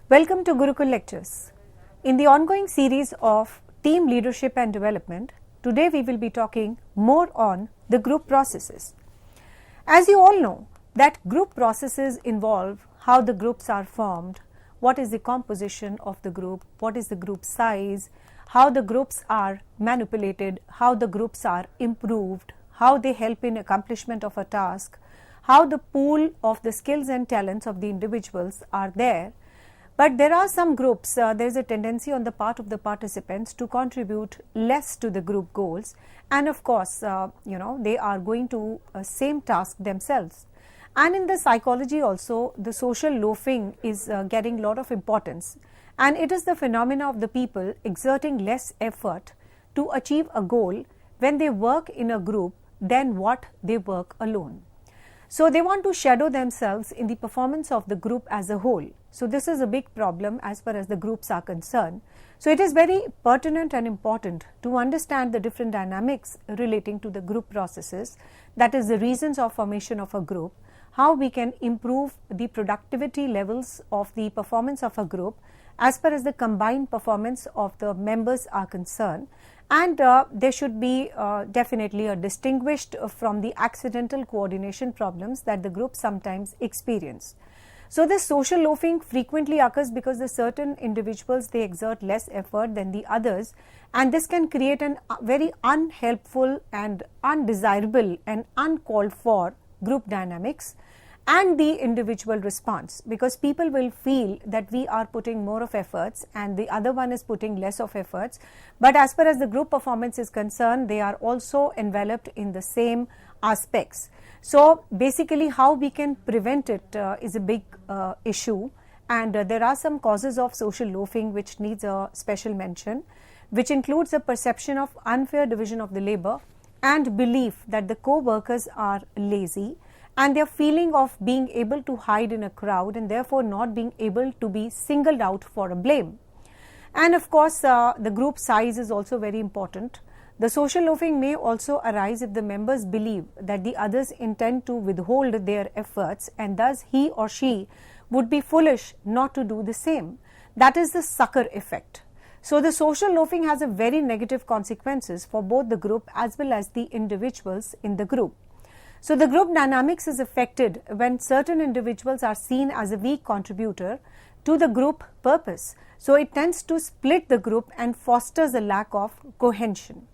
Welcome to Gurukul Lectures. In the ongoing series of Team Leadership and Development, today we will be talking more on the group processes. As you all know, that group processes involve how the groups are formed, what is the composition of the group, what is the group size, how the groups are manipulated, how the groups are improved, how they help in accomplishment of a task, how the pool of the skills and talents of the individuals are there. But there are some groups, there is a tendency on the part of the participants to contribute less to the group goals, and of course, they are going to same task themselves. And in the psychology also, the social loafing is getting a lot of importance, and it is the phenomena of the people exerting less effort to achieve a goal when they work in a group than what they work alone. So they want to shadow themselves in the performance of the group as a whole. So this is a big problem as far as the groups are concerned. So it is very pertinent and important to understand the different dynamics relating to the group processes, that is the reasons of formation of a group, how we can improve the productivity levels of the performance of a group as far as the combined performance of the members are concerned, and there should be definitely a distinguished from the accidental coordination problems that the group sometimes experience. So this social loafing frequently occurs because the certain individuals, they exert less effort than the others, and this can create a very unhelpful and undesirable and uncalled for group dynamics and the individual response, because people will feel that we are putting more of efforts and the other one is putting less of efforts, but as far as the group performance is concerned, they are also enveloped in the same aspects. So basically how we can prevent it is a big issue, and there are some causes of social loafing which needs a special mention, which includes a perception of unfair division of the labor and belief that the co-workers are lazy, and their feeling of being able to hide in a crowd and therefore not being able to be singled out for a blame. And of course, the group size is also very important. The social loafing may also arise if the members believe that the others intend to withhold their efforts, and thus he or she would be foolish not to do the same. That is the sucker effect. So the social loafing has a very negative consequences for both the group as well as the individuals in the group. So the group dynamics is affected when certain individuals are seen as a weak contributor to the group purpose. So it tends to split the group and fosters a lack of cohesion.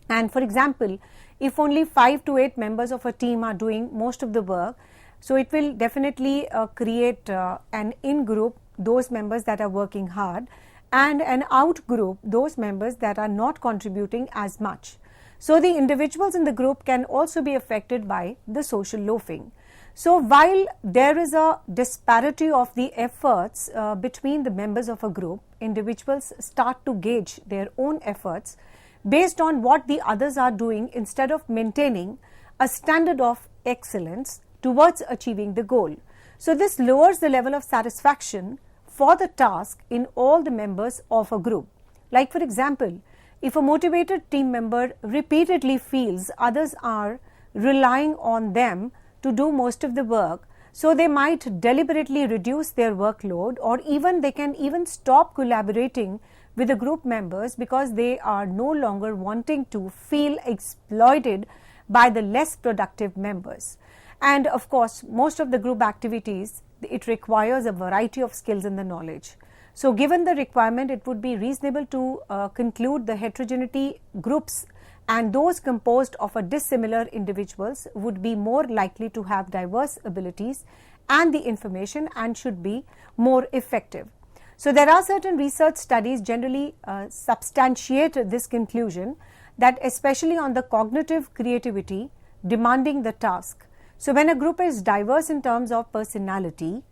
And for example, if only 5 to 8 members of a team are doing most of the work, so it will definitely create an in-group, those members that are working hard, and an out-group, those members that are not contributing as much. So the individuals in the group can also be affected by the social loafing. So while there is a disparity of the efforts between the members of a group, individuals start to gauge their own efforts based on what the others are doing instead of maintaining a standard of excellence towards achieving the goal. So this lowers the level of satisfaction for the task in all the members of a group. Like for example, if a motivated team member repeatedly feels others are relying on them to do most of the work, so they might deliberately reduce their workload, or even they can even stop collaborating with the group members because they are no longer wanting to feel exploited by the less productive members. And of course, most of the group activities, it requires a variety of skills and the knowledge. So given the requirement, it would be reasonable to conclude the heterogeneity groups and those composed of a dissimilar individuals would be more likely to have diverse abilities and the information and should be more effective. So there are certain research studies generally substantiate this conclusion, that especially on the cognitive creativity demanding the task. So when a group is diverse in terms of personality,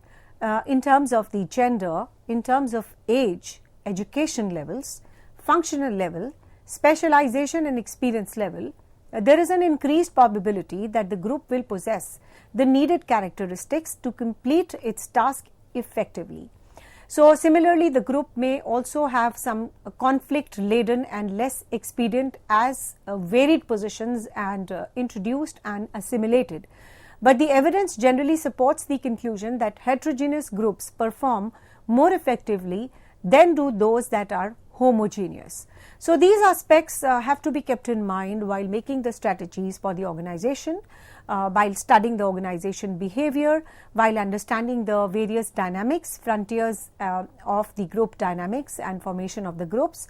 in terms of the gender, in terms of age, education levels, functional level, specialization and experience level, there is an increased probability that the group will possess the needed characteristics to complete its task effectively. So similarly, the group may also have some conflict laden and less expedient as varied positions and introduced and assimilated. But the evidence generally supports the conclusion that heterogeneous groups perform more effectively than do those that are homogeneous. So these aspects have to be kept in mind while making the strategies for the organization, while studying the organization behavior, while understanding the various dynamics, frontiers of the group dynamics and formation of the groups.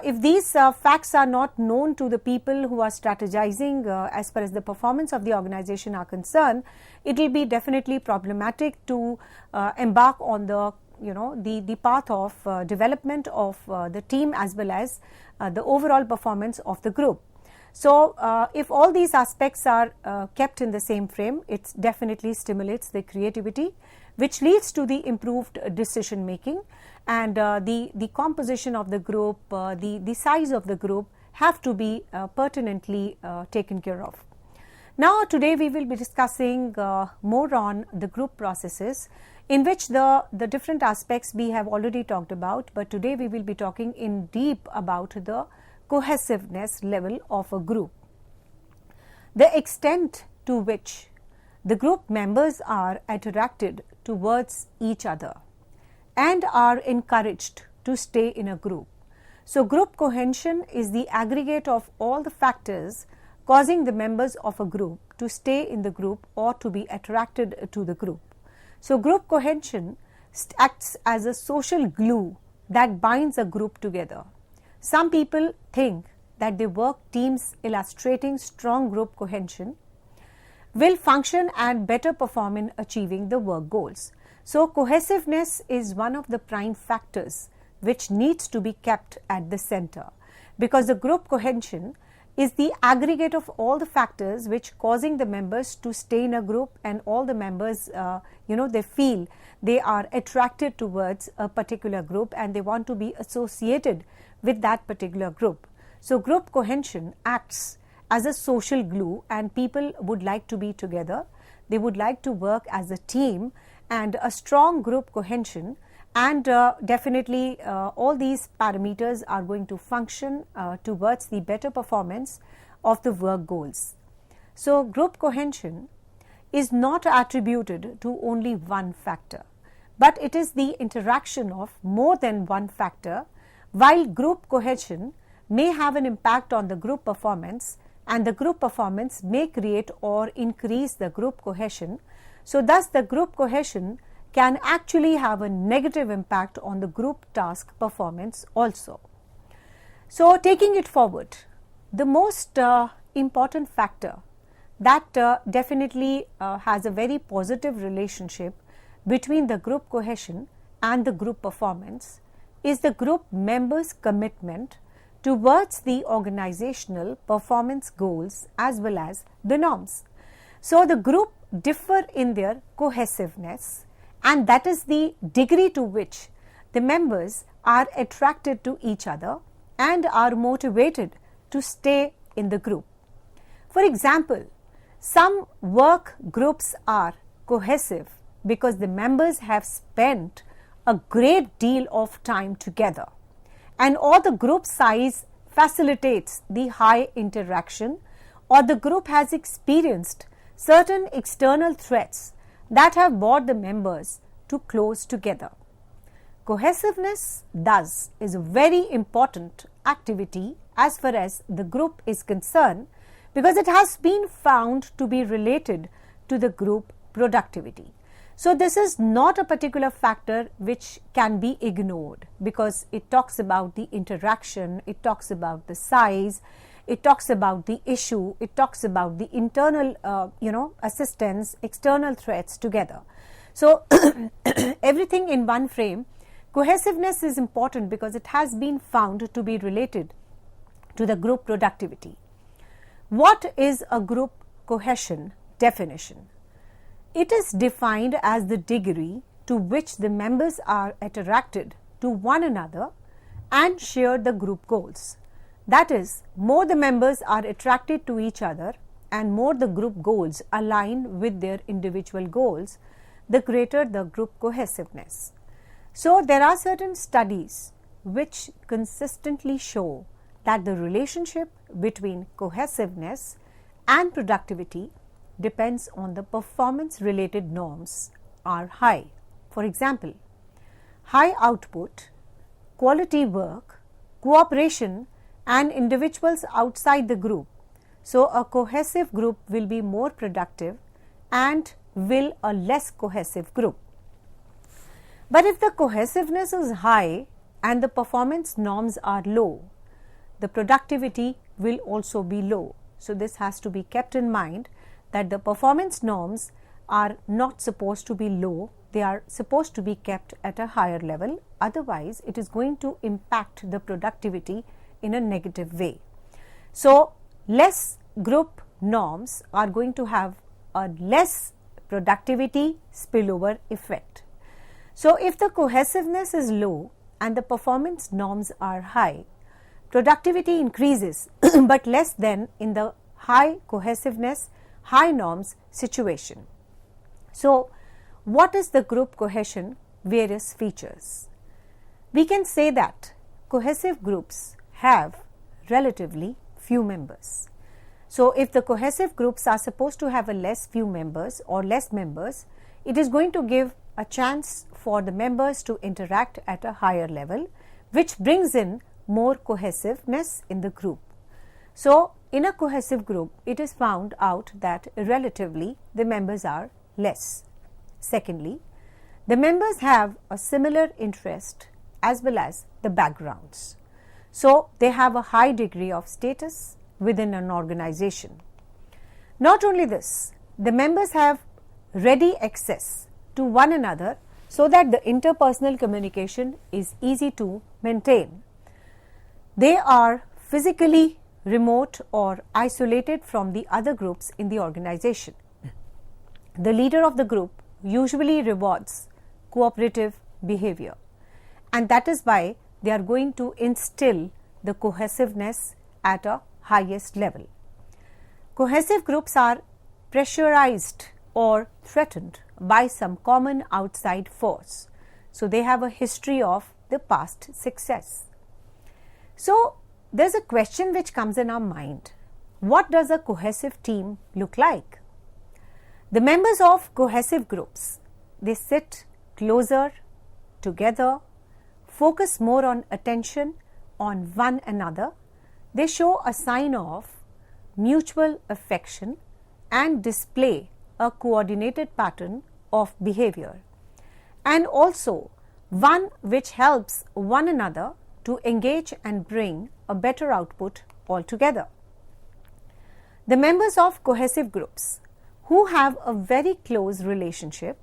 If these facts are not known to the people who are strategizing as far as the performance of the organization are concerned, it will be definitely problematic to embark on the the path of development of the team as well as the overall performance of the group. So if all these aspects are kept in the same frame, it definitely stimulates the creativity, which leads to the improved decision making, and the composition of the group, the size of the group have to be pertinently taken care of. Now today we will be discussing more on the group processes, in which the different aspects we have already talked about, but today we will be talking in deep about the cohesiveness level of a group. The extent to which the group members are attracted towards each other and are encouraged to stay in a group. So group cohesion is the aggregate of all the factors causing the members of a group to stay in the group or to be attracted to the group. So group cohesion acts as a social glue that binds a group together. Some people think that their work teams illustrating strong group cohesion will function and better perform in achieving the work goals. So cohesiveness is one of the prime factors which needs to be kept at the center, because the group cohesion is the aggregate of all the factors which causing the members to stay in a group, and all the members they feel they are attracted towards a particular group and they want to be associated with that particular group. So group cohesion acts as a social glue, and people would like to be together, they would like to work as a team, and a strong group cohesion, and definitely all these parameters are going to function towards the better performance of the work goals. So group cohesion is not attributed to only one factor, but it is the interaction of more than one factor. While group cohesion may have an impact on the group performance, and the group performance may create or increase the group cohesion, so thus the group cohesion can actually have a negative impact on the group task performance also. So taking it forward, the most important factor that definitely has a very positive relationship between the group cohesion and the group performance is the group members' commitment towards the organizational performance goals as well as the norms. So the group differ in their cohesiveness, and that is the degree to which the members are attracted to each other and are motivated to stay in the group. For example, some work groups are cohesive because the members have spent a great deal of time together, and or the group size facilitates the high interaction, or the group has experienced certain external threats that have brought the members to close together. Cohesiveness thus is a very important activity as far as the group is concerned, because it has been found to be related to the group productivity. So this is not a particular factor which can be ignored, because it talks about the interaction, it talks about the size, it talks about the issue, it talks about the internal assistance, external threats together. So everything in one frame. Cohesiveness is important because it has been found to be related to the group productivity. What is a group cohesion definition? It is defined as the degree to which the members are attracted to one another and share the group goals. That is, more the members are attracted to each other and more the group goals align with their individual goals, the greater the group cohesiveness. So there are certain studies which consistently show that the relationship between cohesiveness and productivity depends on the performance related norms are high. For example, high output, quality work, cooperation and individuals outside the group. So, a cohesive group will be more productive and will a less cohesive group. But if the cohesiveness is high and the performance norms are low, the productivity will also be low. So, this has to be kept in mind that the performance norms are not supposed to be low, they are supposed to be kept at a higher level, otherwise it is going to impact the productivity in a negative way. So, less group norms are going to have a less productivity spillover effect. So, if the cohesiveness is low and the performance norms are high, productivity increases but less than in the high cohesiveness, high norms situation. So, what is the group cohesion various features? We can say that cohesive groups have relatively few members. So, if the cohesive groups are supposed to have a less few members or less members, it is going to give a chance for the members to interact at a higher level, which brings in more cohesiveness in the group. So, in a cohesive group, it is found out that relatively the members are less. Secondly, the members have a similar interest as well as the backgrounds. So, they have a high degree of status within an organization. Not only this, the members have ready access to one another so that the interpersonal communication is easy to maintain. They are physically remote or isolated from the other groups in the organization. The leader of the group usually rewards cooperative behavior, and that is why they are going to instill the cohesiveness at a highest level. Cohesive groups are pressurized or threatened by some common outside force. So, they have a history of the past success. So, there is a question which comes in our mind. What does a cohesive team look like? The members of cohesive groups, they sit closer together, focus more on attention on one another, they show a sign of mutual affection and display a coordinated pattern of behavior, and also one which helps one another to engage and bring a better output altogether. The members of cohesive groups who have a very close relationship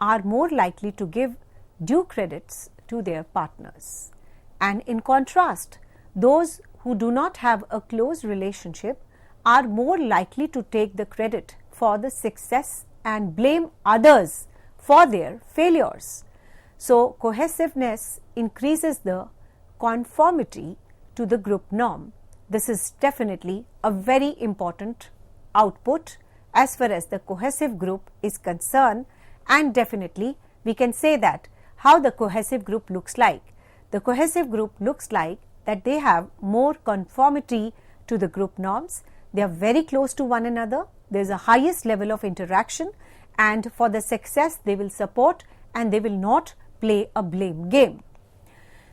are more likely to give due credits to their partners, and in contrast, those who do not have a close relationship are more likely to take the credit for the success and blame others for their failures. So, cohesiveness increases the conformity to the group norm. This is definitely a very important output as far as the cohesive group is concerned, and definitely we can say that how the cohesive group looks like. The cohesive group looks like that they have more conformity to the group norms, they are very close to one another, there is a highest level of interaction, and for the success they will support and they will not play a blame game.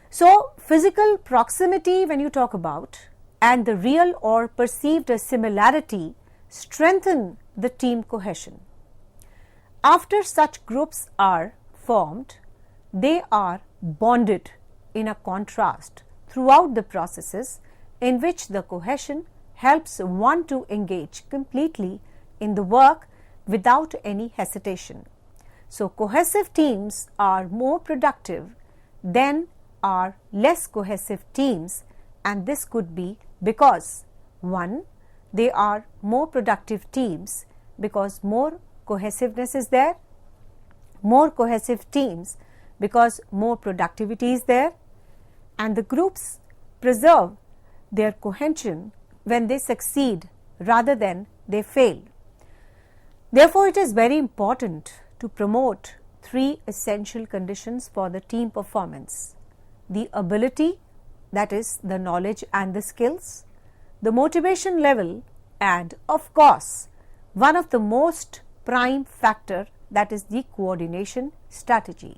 So, physical proximity when you talk about and the real or perceived similarity strengthen the team cohesion. After such groups are formed, they are bonded in a contrast throughout the processes in which the cohesion helps one to engage completely in the work without any hesitation. So, cohesive teams are more productive than are less cohesive teams, and this could be because 1. They are more productive teams because more cohesiveness is there, more cohesive teams because more productivity is there, and the groups preserve their cohesion when they succeed rather than they fail. Therefore, it is very important to promote 3 essential conditions for the team performance: the ability, that is the knowledge and the skills, the motivation level, and of course, one of the most prime factor, that is the coordination strategy.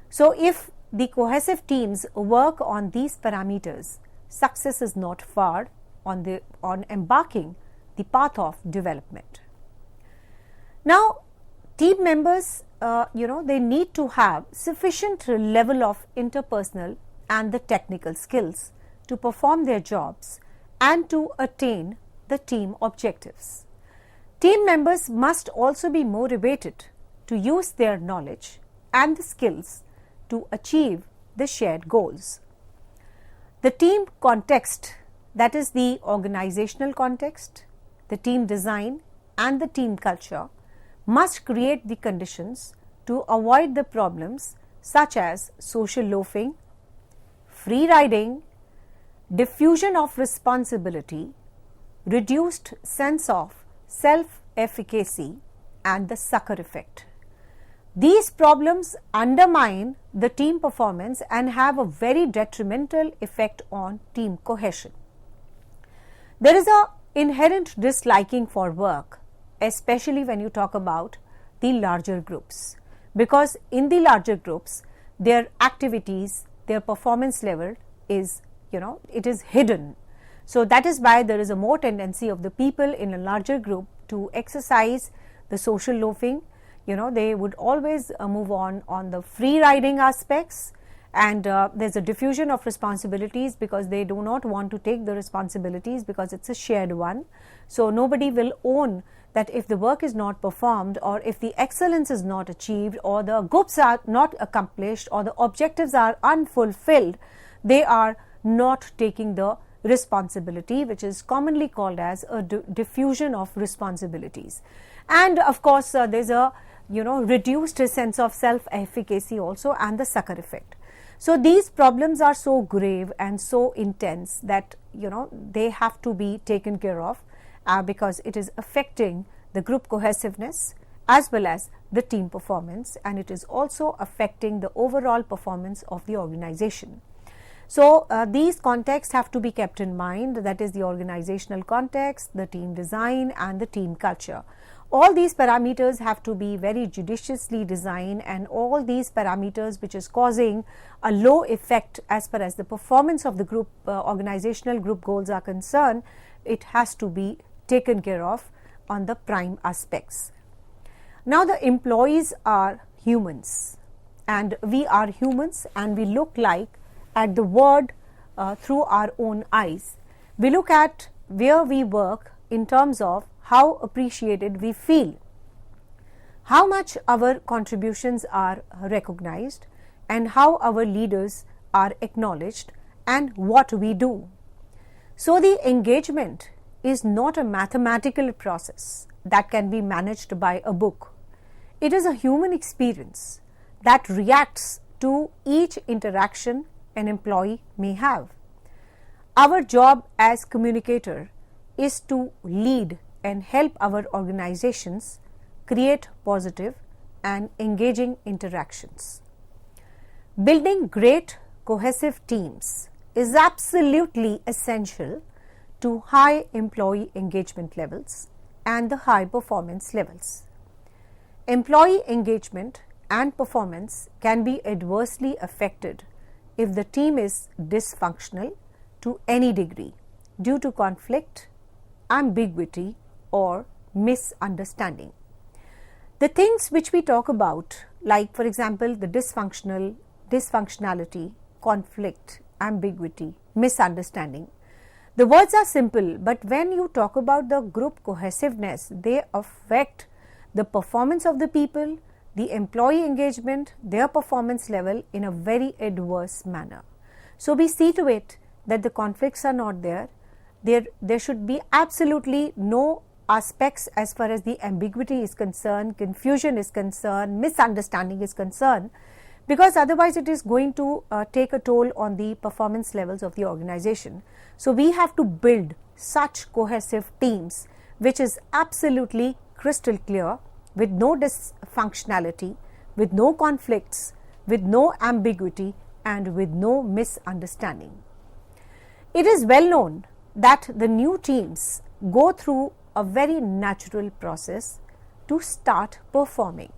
So, if the cohesive teams work on these parameters, success is not far on embarking the path of development. Now, team members, they need to have sufficient level of interpersonal and the technical skills to perform their jobs and to attain the team objectives. Team members must also be motivated to use their knowledge and the skills to achieve the shared goals. The team context, that is the organizational context, the team design and the team culture, must create the conditions to avoid the problems such as social loafing, free riding, diffusion of responsibility, reduced sense of self-efficacy and the sucker effect. These problems undermine the team performance and have a very detrimental effect on team cohesion. There is an inherent disliking for work, especially when you talk about the larger groups, because in the larger groups their activities, their performance level is, it is hidden. So that is why there is a more tendency of the people in a larger group to exercise the social loafing. They would always move on the free riding aspects, and there's a diffusion of responsibilities because they do not want to take the responsibilities because it's a shared one. So nobody will own that if the work is not performed or if the excellence is not achieved or the goals are not accomplished or the objectives are unfulfilled, they are not taking the responsibility, which is commonly called as a diffusion of responsibilities. And of course, there's a reduced sense of self-efficacy also and the sucker effect. So these problems are so grave and so intense that they have to be taken care of because it is affecting the group cohesiveness as well as the team performance, and it is also affecting the overall performance of the organization. So these contexts have to be kept in mind, that is the organizational context, the team design and the team culture. All these parameters have to be very judiciously designed, and all these parameters which is causing a low effect as far as the performance of the group organizational group goals are concerned, it has to be taken care of on the prime aspects. Now the employees are humans, and we are humans, and we look like at the world through our own eyes. We look at where we work in terms of how appreciated we feel, how much our contributions are recognized, and how our leaders are acknowledged, and what we do. So the engagement is not a mathematical process that can be managed by a book. It is a human experience that reacts to each interaction an employee may have. Our job as communicator is to lead and help our organizations create positive and engaging interactions. Building great cohesive teams is absolutely essential to high employee engagement levels and the high performance levels. Employee engagement and performance can be adversely affected if the team is dysfunctional to any degree due to conflict, ambiguity, or misunderstanding. The things which we talk about, like for example the dysfunctionality, conflict, ambiguity, misunderstanding, the words are simple, but when you talk about the group cohesiveness, they affect the performance of the people, the employee engagement, their performance level in a very adverse manner. So we see to it that the conflicts are not there. There should be absolutely no aspects as far as the ambiguity is concerned, confusion is concerned, misunderstanding is concerned, because otherwise it is going to take a toll on the performance levels of the organization. So we have to build such cohesive teams which is absolutely crystal clear, with no dysfunctionality, with no conflicts, with no ambiguity, and with no misunderstanding. It is well known that the new teams go through a very natural process to start performing,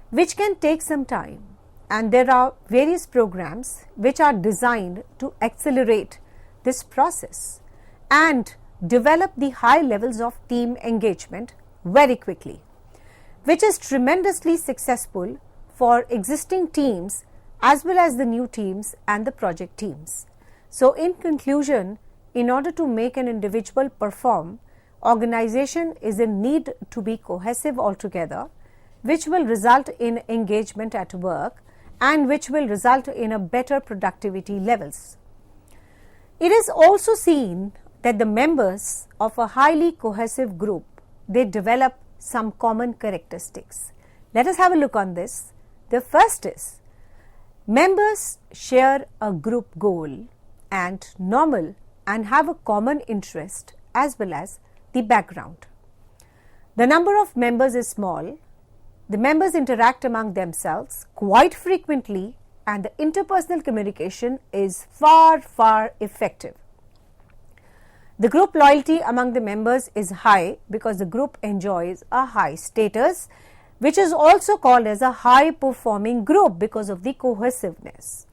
which can take some time, and there are various programs which are designed to accelerate this process and develop the high levels of team engagement very quickly, which is tremendously successful for existing teams as well as the new teams and the project teams. So in conclusion, in order to make an individual perform, organization is in need to be cohesive altogether, which will result in engagement at work and which will result in a better productivity levels. It is also seen that the members of a highly cohesive group, they develop some common characteristics. Let us have a look on this. The first is, members share a group goal and normal and have a common interest as well as the background. The number of members is small. The members interact among themselves quite frequently and the interpersonal communication is far effective. The group loyalty among the members is high because the group enjoys a high status, which is also called as a high performing group because of the cohesiveness.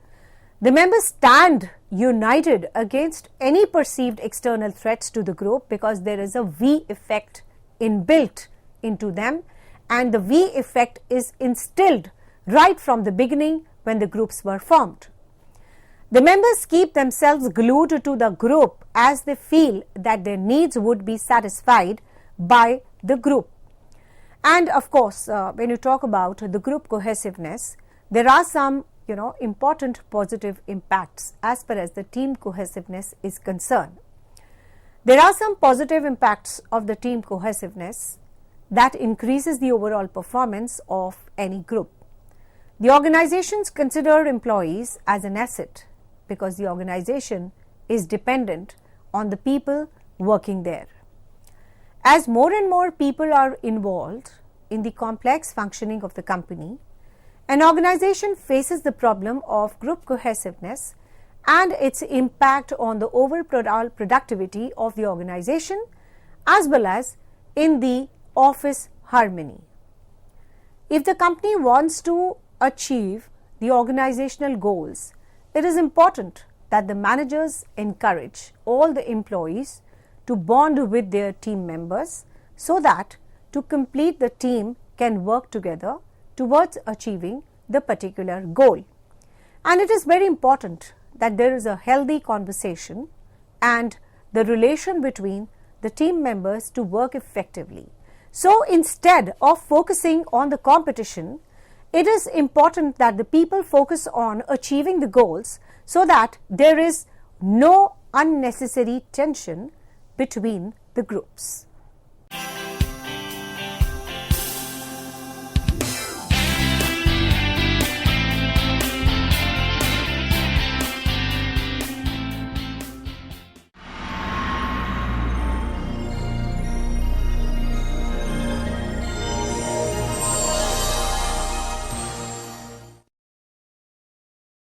The members stand united against any perceived external threats to the group because there is a V effect inbuilt into them, and the V effect is instilled right from the beginning when the groups were formed. The members keep themselves glued to the group as they feel that their needs would be satisfied by the group. And of course, when you talk about the group cohesiveness, there are some important positive impacts as far as the team cohesiveness is concerned. There are some positive impacts of the team cohesiveness that increases the overall performance of any group. The organizations consider employees as an asset because the organization is dependent on the people working there. As more and more people are involved in the complex functioning of the company, an organization faces the problem of group cohesiveness and its impact on the overall productivity of the organization as well as in the office harmony. If the company wants to achieve the organizational goals, it is important that the managers encourage all the employees to bond with their team members so that to complete the team can work together towards achieving the particular goal. And it is very important that there is a healthy conversation and the relation between the team members to work effectively. So instead of focusing on the competition, it is important that the people focus on achieving the goals so that there is no unnecessary tension between the groups.